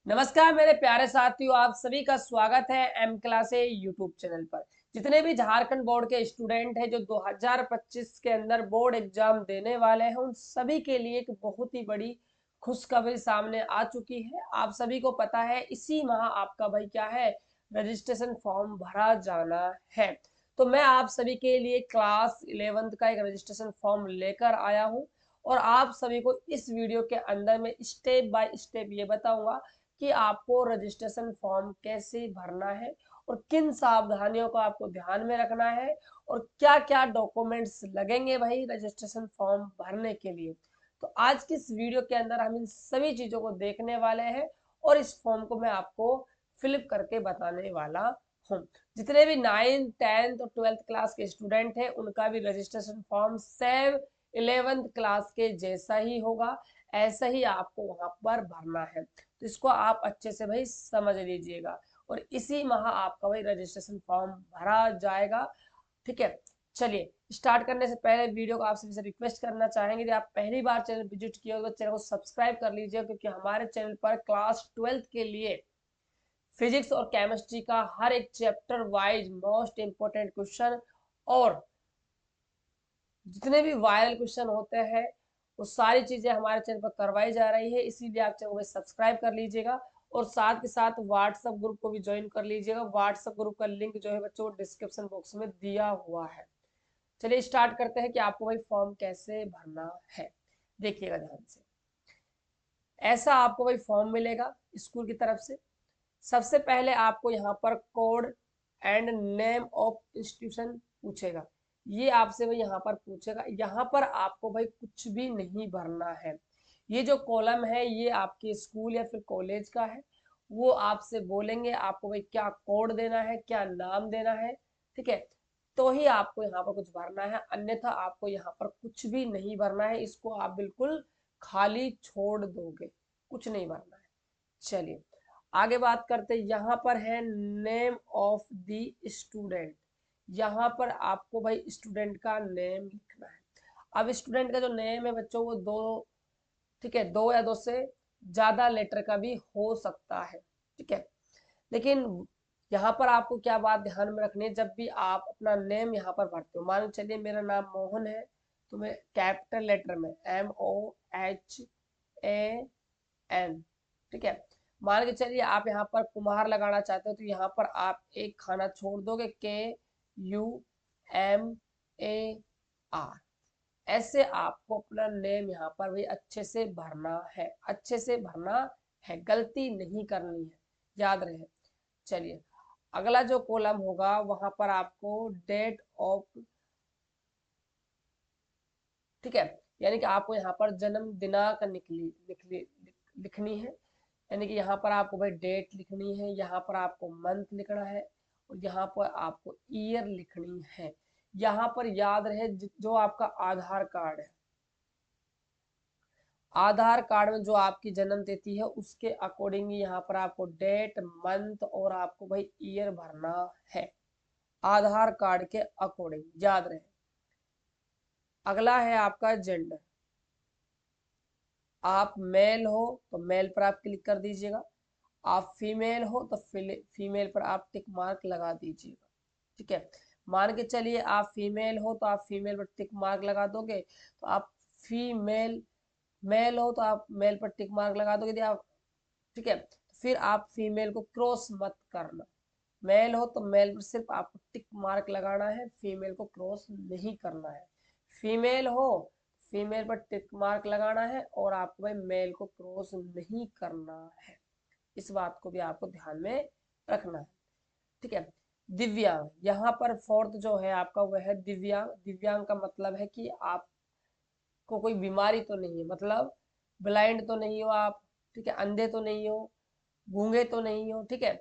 नमस्कार मेरे प्यारे साथियों, आप सभी का स्वागत है एम क्लासे यूट्यूब चैनल पर। जितने भी झारखंड बोर्ड के स्टूडेंट हैं जो 2025 के अंदर बोर्ड एग्जाम देने वाले हैं, उन सभी के लिए एक बहुत ही बड़ी खुशखबरी सामने आ चुकी है। आप सभी को पता है इसी माह आपका भाई क्या है, रजिस्ट्रेशन फॉर्म भरा जाना है। तो मैं आप सभी के लिए क्लास 11th का एक रजिस्ट्रेशन फॉर्म लेकर आया हूँ और आप सभी को इस वीडियो के अंदर में स्टेप बाय स्टेप ये बताऊंगा कि आपको रजिस्ट्रेशन फॉर्म कैसे भरना है और किन सावधानियों को आपको ध्यान में रखना है और क्या क्या डॉक्यूमेंट्स लगेंगे भाई रजिस्ट्रेशन फॉर्म भरने के लिए। तो आज की इस वीडियो के अंदर हम इन सभी चीजों को देखने वाले हैं और इस फॉर्म को मैं आपको फिलअप करके बताने वाला हूँ। जितने भी 9th 10th और 12th क्लास के स्टूडेंट हैं उनका भी registration form same 11th class के जैसा ही होगा, ऐसा ही आपको वहां पर भरना है। तो इसको आप अच्छे से भाई समझ लीजिएगा और इसी माह आपका भाई रजिस्ट्रेशन फॉर्म भरा जाएगा। ठीक है, चलिए स्टार्ट करने से पहले वीडियो को आप सभी से रिक्वेस्ट करना चाहेंगे, यदि आप पहली बार चैनल विजिट किए हो तो चैनल को सब्सक्राइब कर लीजिए, क्योंकि हमारे चैनल पर क्लास 12th के लिए फिजिक्स और केमिस्ट्री का हर एक chapter wise most important question और जितने भी वायरल क्वेश्चन होते हैं वो सारी चीजें हमारे चैनल पर करवाई जा रही है। इसीलिए आप चैनल को सब्सक्राइब कर लीजिएगा और साथ के साथ व्हाट्सएप ग्रुप को भी ज्वाइन कर लीजिएगा। व्हाट्सएप ग्रुप का लिंक जो है बच्चों डिस्क्रिप्शन बॉक्स में दिया हुआ है। चलिए स्टार्ट करते हैं कि आपको भाई फॉर्म कैसे भरना है। देखिएगा ध्यान से, ऐसा आपको भाई फॉर्म मिलेगा स्कूल की तरफ से। सबसे पहले आपको यहाँ पर code and name of institution पूछेगा। ये आपसे भाई यहाँ पर पूछेगा, यहाँ पर आपको भाई कुछ भी नहीं भरना है। ये जो कॉलम है ये आपके स्कूल या फिर कॉलेज का है। वो आपसे बोलेंगे आपको भाई क्या कोड देना है, क्या नाम देना है। ठीक है, तो ही आपको यहाँ पर कुछ भरना है, अन्यथा आपको यहाँ पर कुछ भी नहीं भरना है। इसको आप बिल्कुल खाली छोड़ दोगे, कुछ नहीं भरना है। चलिए आगे बात करते हैं। यहाँ पर है नेम ऑफ द स्टूडेंट। यहाँ पर आपको भाई स्टूडेंट का नेम लिखना है। अब स्टूडेंट का जो नेम है बच्चों वो दो, ठीक है, दो या दो से ज्यादा लेटर का भी हो सकता है। ठीक है, लेकिन यहाँ पर आपको क्या बात ध्यान में रखनी है, जब भी आप अपना नेम यहाँ पर भरते हो, मान लो चलिए मेरा नाम मोहन है तो मैं कैपिटल लेटर में MOHAN, ठीक है। मान के चलिए आप यहाँ पर कुम्हार लगाना चाहते हो तो यहाँ पर आप एक खाना छोड़ दोगे, KUMAR। ऐसे आपको अपना नेम यहाँ पर भी अच्छे से भरना है, अच्छे से भरना है, गलती नहीं करनी है, याद रहे। चलिए अगला जो कॉलम होगा वहां पर आपको डेट ऑफ, ठीक है, यानी कि आपको यहाँ पर जन्म दिनांक लिखनी है। यानी कि यहाँ पर आपको भाई डेट लिखनी है, यहाँ पर आपको मंथ लिखना है और यहाँ पर आपको ईयर लिखनी है। यहाँ पर याद रहे जो आपका आधार कार्ड है, आधार कार्ड में जो आपकी जन्म तिथि है उसके अकॉर्डिंग यहाँ पर आपको डेट मंथ और आपको भाई ईयर भरना है, आधार कार्ड के अकॉर्डिंग, याद रहे। अगला है आपका जेंडर। आप मेल हो तो मेल पर आप क्लिक कर दीजिएगा, आप फीमेल हो तो फीमेल पर आप टिक मार्क लगा दीजिएगा। ठीक है, मान के चलिए आप फीमेल हो तो आप फीमेल पर टिक मार्क लगा दोगे, तो आप फीमेल, मेल हो तो आप मेल पर टिक मार्क लगा दोगे यदि आप, ठीक है। फिर आप फीमेल को क्रॉस मत करना, मेल हो तो मेल पर सिर्फ आपको टिक मार्क लगाना है, फीमेल को क्रॉस नहीं करना है। फीमेल हो फीमेल पर टिक मार्क लगाना है और आपको भाई मेल को क्रॉस नहीं करना है। इस बात को भी आपको ध्यान में रखना है। ठीक है, दिव्यांग, यहाँ पर फोर्थ जो है आपका वह है दिव्यांग। दिव्यांग का मतलब है कि आपको कोई बीमारी तो नहीं है, मतलब ब्लाइंड तो नहीं हो आप, ठीक है, अंधे तो नहीं हो, गूंगे तो नहीं हो। ठीक है,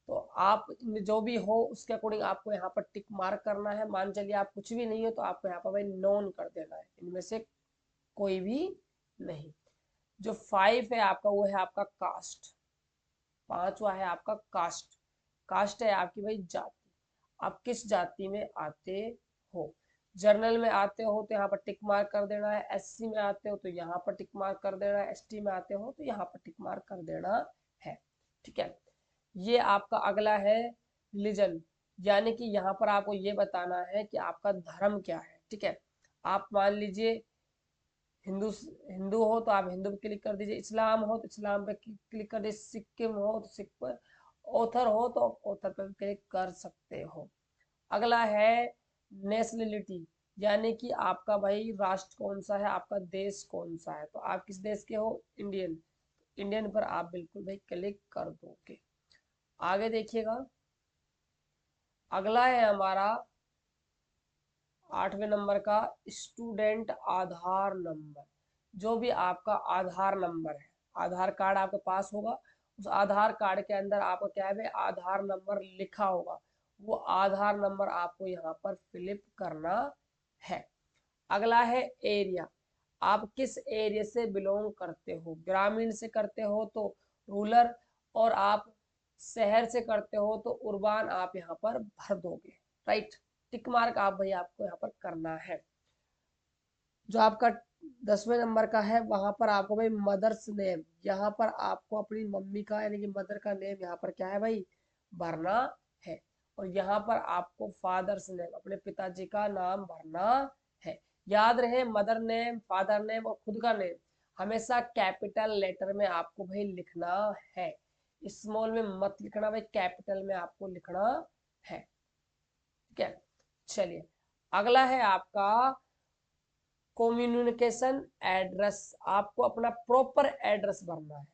तो आप जो भी हो उसके अकॉर्डिंग आपको यहाँ पर टिक मार्क करना है। मान चलिए आप कुछ भी नहीं हो तो आपको यहाँ पर भाई नॉन कर देना है, इनमें से कोई भी नहीं। जो 5 है आपका वो है आपका कास्ट। पांचवा है आपका कास्ट। कास्ट है आपकी भाई जाति, आप किस जाति में आते हो। जर्नल में आते हो तो यहाँ पर टिक मार्क कर देना है, SC में आते हो तो यहाँ पर टिक मार्क कर देना है, ST में आते हो तो यहाँ पर टिक मार्क कर देना है। ठीक है। ये आपका अगला है रिलीजन, यानी कि यहाँ पर आपको ये बताना है कि आपका धर्म क्या है। ठीक है, आप मान लीजिए हिंदू हिंदू हो तो आप हिंदू पे क्लिक कर दीजिए, इस्लाम हो तो इस्लाम पे क्लिक कर दीजिए, सिक्किम हो तो सिख पर, ऑथर हो तो ऑथर पे क्लिक कर सकते हो। अगला है नेशनलिटी, यानी कि आपका भाई राष्ट्र कौन सा है, आपका देश कौन सा है, तो आप किस देश के हो, इंडियन। इंडियन पर आप बिल्कुल भाई क्लिक कर दोगे। आगे देखिएगा, अगला है हमारा 8वें नंबर का स्टूडेंट आधार नंबर। जो भी आपका आधार नंबर है, आधार कार्ड आपके पास होगा, उस आधार कार्ड के अंदर आपका क्या है, आधार नंबर लिखा होगा, वो आधार नंबर आपको यहाँ पर फिलिप करना है। अगला है एरिया, आप किस एरिया से बिलोंग करते हो, ग्रामीण से करते हो तो रूरल, और आप शहर से करते हो तो उर्बान आप यहाँ पर भर दोगे। राइट, टिक मार्क आप भाई आपको यहाँ पर करना है। जो आपका 10वें नंबर का है, वहां पर आपको भाई मदर्स नेम, यहाँ पर आपको अपनी मम्मी का यानी कि मदर का नेम यहाँ पर क्या है भाई भरना है। और यहाँ पर आपको फादर्स नेम, अपने पिताजी का नाम भरना है। याद रहे, मदर नेम, फादर नेम और खुद का नेम हमेशा कैपिटल लेटर में आपको भाई लिखना है, स्मॉल में मत लिखना भाई, कैपिटल में आपको लिखना है। ठीक है, चलिए अगला है आपका कम्युनिकेशन एड्रेस। आपको अपना प्रॉपर एड्रेस भरना है।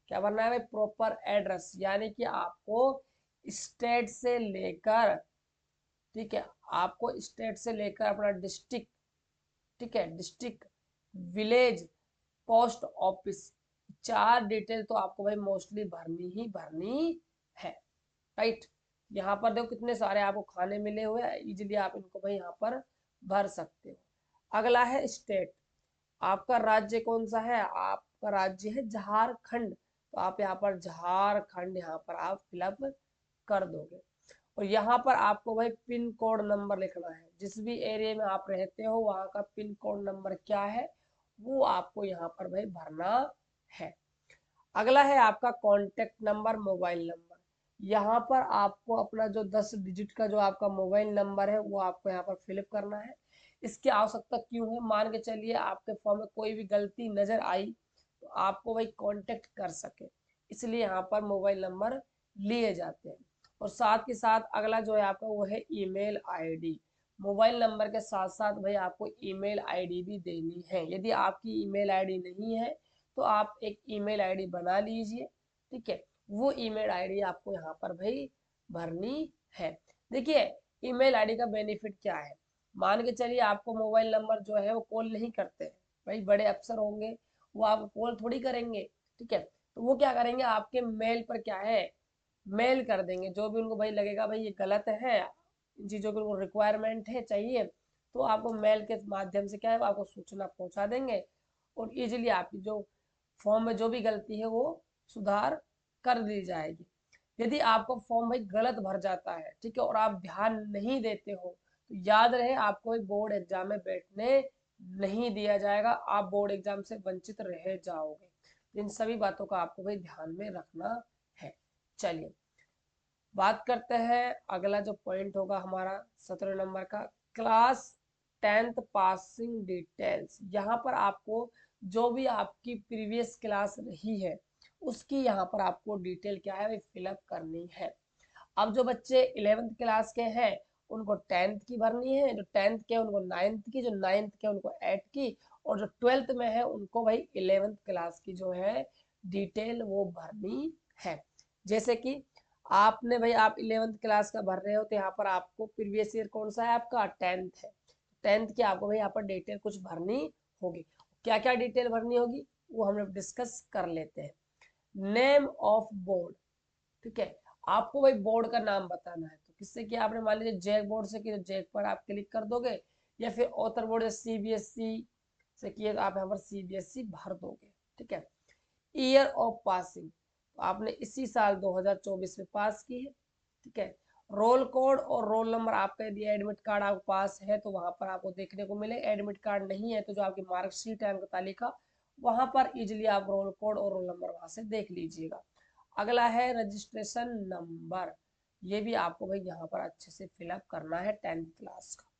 क्या भरना है भाई, प्रॉपर एड्रेस, यानी कि आपको स्टेट से लेकर, ठीक है, आपको स्टेट से लेकर अपना डिस्ट्रिक्ट, ठीक है, district, village, post office, 4 detail तो आपको भाई मोस्टली भरनी ही भरनी है। राइट, यहाँ पर देखो कितने सारे आपको खाने मिले हुए हैं, इजिली आप इनको भाई यहाँ पर भर सकते हो। अगला है स्टेट, आपका राज्य कौन सा है, आपका राज्य है झारखंड, तो आप यहाँ पर झारखंड यहाँ पर आप फिलअप कर दोगे। और यहाँ पर आपको भाई पिन कोड नंबर लिखना है, जिस भी एरिया में आप रहते हो वहाँ का पिन कोड नंबर क्या है वो आपको यहाँ पर भाई भरना है। अगला है आपका कॉन्टेक्ट नंबर, मोबाइल नंबर। यहाँ पर आपको अपना जो 10 डिजिट का जो आपका मोबाइल नंबर है वो आपको यहाँ पर फिलअप करना है। इसकी आवश्यकता क्यों है, मान के चलिए आपके फॉर्म में कोई भी गलती नजर आई तो आपको भाई कांटेक्ट कर सके, इसलिए यहाँ पर मोबाइल नंबर लिए जाते हैं। और साथ के साथ अगला जो है आपका वो है ईमेल आईडी। मोबाइल नंबर के साथ साथ भाई आपको ईमेल आईडी भी देनी है। यदि आपकी ईमेल आईडी नहीं है तो आप एक ईमेल आईडी बना लीजिए। ठीक है, वो ईमेल आईडी आपको यहाँ पर भाई भरनी है। देखिए ईमेल आईडी का बेनिफिट क्या है, मान के चलिए आपको मोबाइल नंबर जो है वो कॉल नहीं करते हैं, भाई बड़े अफसर होंगे वो आपको कॉल थोड़ी करेंगे। ठीक है, तो वो क्या करेंगे, आपके मेल पर क्या है मेल कर देंगे, जो भी उनको भाई लगेगा भाई ये गलत है, इन चीज़ों की उनको रिक्वायरमेंट है चाहिए, तो आपको मेल के माध्यम से क्या है आपको सूचना पहुंचा देंगे, और इजीली आपकी जो फॉर्म में जो भी गलती है वो सुधार कर दी जाएगी। यदि आपका फॉर्म भाई गलत भर जाता है, ठीक है, और आप ध्यान नहीं देते हो तो याद रहे आपको बोर्ड एग्जाम में बैठने नहीं दिया जाएगा, आप बोर्ड एग्जाम से वंचित रह जाओगे। इन सभी बातों का आपको भाई ध्यान में रखना है। चलिए बात करते हैं, अगला जो पॉइंट होगा हमारा 17 नंबर का, क्लास 10th पासिंग डिटेल्स। यहाँ पर आपको जो भी आपकी प्रीवियस क्लास रही है उसकी यहाँ पर आपको डिटेल क्या है फिलअप करनी है। अब जो बच्चे 11th क्लास के हैं उनको 10th की भरनी है, जो 10th के उनको 9th की, जो 9th के उनको 8th की, और जो 12th में है उनको भाई 11th क्लास की जो है डिटेल वो भरनी है। जैसे कि आपने भाई आप 11th क्लास का भर रहे हो तो यहाँ पर आपको प्रीवियस ईयर कौन सा है आपका 10th है, 10th की आपको भाई यहाँ पर डिटेल कुछ भरनी होगी। क्या क्या डिटेल भरनी होगी वो हम लोग डिस्कस कर लेते हैं। नेम ऑफ बोर्ड, ठीक है, आपको भाई बोर्ड का नाम बताना है, तो किससे किया आपने, मान लीजिए जैक बोर्ड से किया, जैक पर आप क्लिक कर दोगे, या फिर ऑथर बोर्ड से सीबीएसई से किए तो आप यहाँ पर सीबीएसई भर दोगे। ठीक है, ईयर ऑफ पासिंग, तो आपने इसी साल 2024 में पास की है। ठीक है, रोल कोड और रोल नंबर, आपका यदि एडमिट कार्ड आपके पास है तो वहां पर आपको देखने को मिले, एडमिट कार्ड नहीं है तो जो आपकी मार्कशीट है अंक तालिका वहां पर इजिली आप रोल कोड और रोल नंबर वहां से देख लीजिएगा। अगला है रजिस्ट्रेशन नंबर, ये भी आपको भाई यहाँ पर अच्छे से फिलअप करना है 10th क्लास का।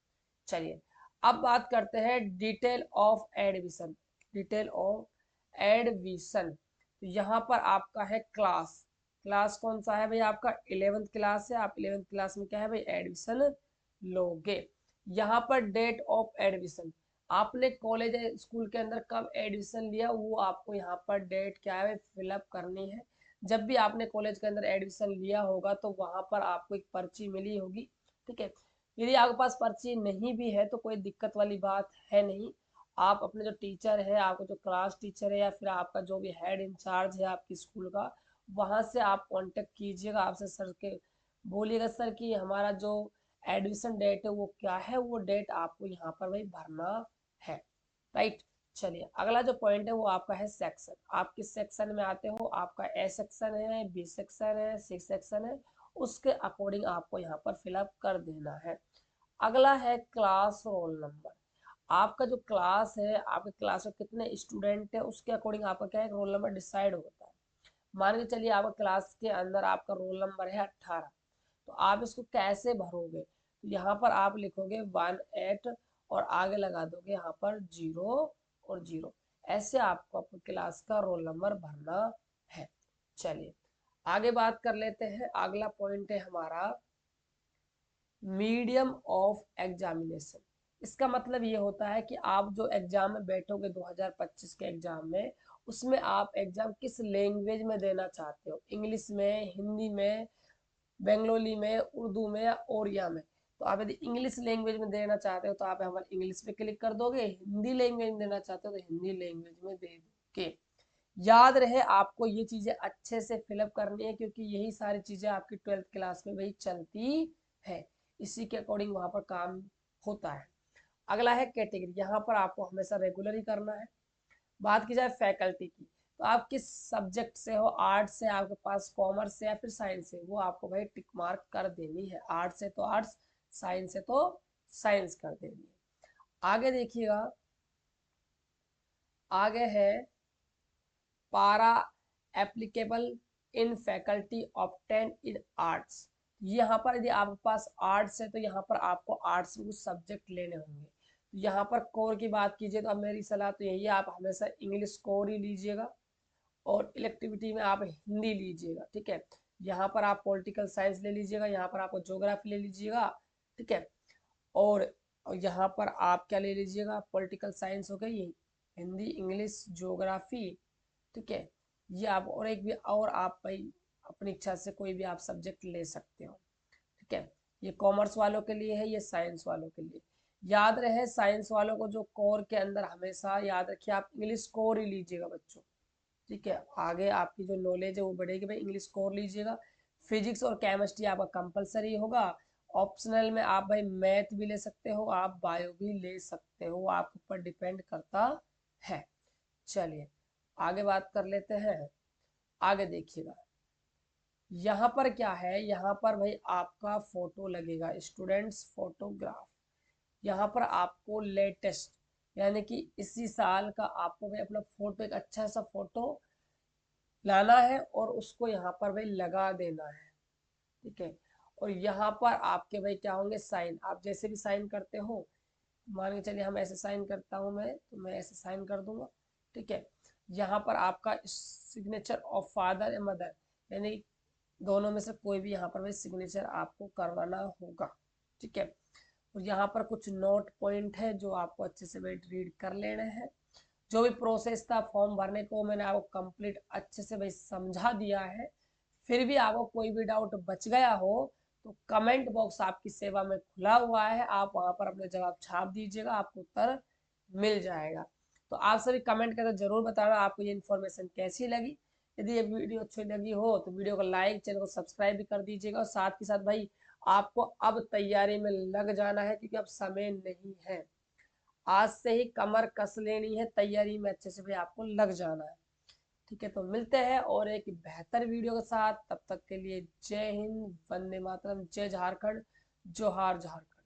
चलिए अब बात करते हैं detail of admission. Detail of admission, तो यहाँ पर आपका है क्लास, क्लास कौन सा है भाई आपका 11th क्लास है। आप 11th क्लास में क्या है भाई एडमिशन लोगे। यहाँ पर डेट ऑफ एडमिशन, आपने कॉलेज स्कूल के अंदर कब एडमिशन लिया वो आपको यहाँ पर डेट क्या है फिलअप करनी है। जब भी आपने कॉलेज के अंदर एडमिशन लिया होगा तो वहां पर आपको एक पर्ची मिली होगी, ठीक है। यदि आपके पास पर्ची नहीं भी है तो कोई दिक्कत वाली बात है नहीं, आप अपने जो टीचर है, आपका जो क्लास टीचर है या फिर आपका जो भी हेड इंचार्ज है आपकी स्कूल का, वहां से आप कांटेक्ट कीजिएगा, आपसे सर के बोलिएगा सर कि हमारा जो एडमिशन डेट है वो क्या है, वो डेट आपको यहाँ पर भाई भरना है, राइट। चलिए अगला जो पॉइंट है वो आपका है सेक्शन, आप किस सेक्शन में आते हो, आपका ए सेक्शन है, बी सेक्शन है, सी सेक्शन है, उसके अकॉर्डिंग आपको यहाँ पर फिलअप कर देना है। अगला है क्लास रोल नंबर, आपका जो क्लास है, आपके क्लास में कितने स्टूडेंट है उसके अकॉर्डिंग आपका क्या है रोल नंबर डिसाइड होता है। मान के चलिए आपका क्लास के अंदर आपका रोल नंबर है 18, तो आप इसको कैसे भरोगे, तो यहाँ पर आप लिखोगे 18 और आगे लगा दोगे यहाँ पर 0 और 0, ऐसे आपको अपने क्लास का रोल नंबर भरना है। चलिए आगे बात कर लेते हैं, अगला पॉइंट है हमारा मीडियम ऑफ एग्जामिनेशन। इसका मतलब ये होता है कि आप जो एग्जाम में बैठोगे 2025 के एग्जाम में, उसमें आप एग्जाम किस लैंग्वेज में देना चाहते हो, इंग्लिश में, हिंदी में, बंगाली में, उर्दू में या ओरिया में। तो आप यदि इंग्लिश लैंग्वेज में देना चाहते हो तो आप हमारे इंग्लिश पे क्लिक कर दोगे, हिंदी लैंग्वेज में देना चाहते हो तो हिंदी लैंग्वेज में दे दोगे। याद रहे आपको ये चीजें अच्छे से फिलअप करनी है क्योंकि यही सारी चीजें आपकी 12th क्लास में भाई चलती है, इसी के अकॉर्डिंग वहां पर काम होता है। अगला है कैटेगरी, यहाँ पर आपको हमेशा रेगुलर ही करना है। बात की जाए फैकल्टी की, तो आप किस सब्जेक्ट से हो, आर्ट्स से, आपके पास कॉमर्स से या फिर साइंस से, वो आपको भाई टिक मार्क कर देनी है। आर्ट्स से तो आर्ट्स, साइंस से तो साइंस कर देनी है। आगे देखिएगा, आगे है पारा applicable in faculty obtain in arts. यहाँ पर यदि आपके पास आर्ट्स है तो यहाँ पर आपको आर्ट्स में कुछ सब्जेक्ट लेने होंगे। तो यहाँ पर कोर की बात कीजिए तो अब मेरी सलाह तो यही है, आप हमेशा इंग्लिश कोर ही लीजिएगा और इलेक्टिविटी में आप हिंदी लीजिएगा, ठीक है। यहाँ पर आप पॉलिटिकल साइंस ले लीजिएगा, यहाँ पर आपको ज्योग्राफी ले लीजिएगा, ठीक है। और यहाँ पर आप क्या ले लीजिएगा, पॉलिटिकल साइंस हो गई, हिंदी, इंग्लिश, ज्योग्राफी, ठीक है। ये आप और एक भी और आप भाई अपनी इच्छा से कोई भी आप सब्जेक्ट ले सकते हो, ठीक है। ये कॉमर्स वालों के लिए है, ये साइंस वालों के लिए। याद रहे साइंस वालों को जो कोर के अंदर हमेशा याद रखिए आप इंग्लिश कोर ही लीजिएगा बच्चों, ठीक है। आगे आपकी जो नॉलेज है वो बढ़ेगी, भाई इंग्लिश कोर लीजिएगा। फिजिक्स और केमिस्ट्री आपका कंपलसरी होगा, ऑप्शनल में आप भाई मैथ भी ले सकते हो, आप बायो भी ले सकते हो, आपके ऊपर डिपेंड करता है। चलिए आगे बात कर लेते हैं। आगे देखिएगा यहाँ पर क्या है, यहाँ पर भाई आपका फोटो लगेगा, स्टूडेंट्स फोटोग्राफ। यहाँ पर आपको लेटेस्ट यानी कि इसी साल का आपको भाई अपना फोटो, एक अच्छा सा फोटो लाना है और उसको यहाँ पर भाई लगा देना है, ठीक है। और यहाँ पर आपके भाई क्या होंगे साइन, आप जैसे भी साइन करते हो, मान के चलिए हम ऐसे साइन करता हूँ मैं, तो मैं ऐसे साइन कर दूंगा, ठीक है। यहाँ पर आपका सिग्नेचर ऑफ फादर या मदर, यानी दोनों में से कोई भी यहाँ पर भाई सिग्नेचर आपको करवाना होगा, ठीक है। और यहाँ पर कुछ नोट पॉइंट है जो आपको अच्छे से भाई रीड कर लेने हैं। जो भी प्रोसेस था फॉर्म भरने को मैंने आपको कंप्लीट अच्छे से भाई समझा दिया है। फिर भी आपको कोई भी डाउट बच गया हो तो कमेंट बॉक्स आपकी सेवा में खुला हुआ है, आप वहां पर अपने जवाब छाप दीजिएगा, आपको उत्तर मिल जाएगा। तो आप सभी कमेंट करके जरूर बताना आपको ये इन्फॉर्मेशन कैसी लगी। यदि ये वीडियो अच्छी लगी हो तो वीडियो को लाइक, चैनल को सब्सक्राइब भी कर दीजिएगा। और साथ के साथ भाई आपको अब तैयारी में लग जाना है क्योंकि अब समय नहीं है, आज से ही कमर कस लेनी है, तैयारी में अच्छे से भी आपको लग जाना है, ठीक है। तो मिलते हैं और एक बेहतर वीडियो के साथ, तब तक के लिए जय हिंद, वंदे मातरम, जय झारखंड, जोहार झारखंड।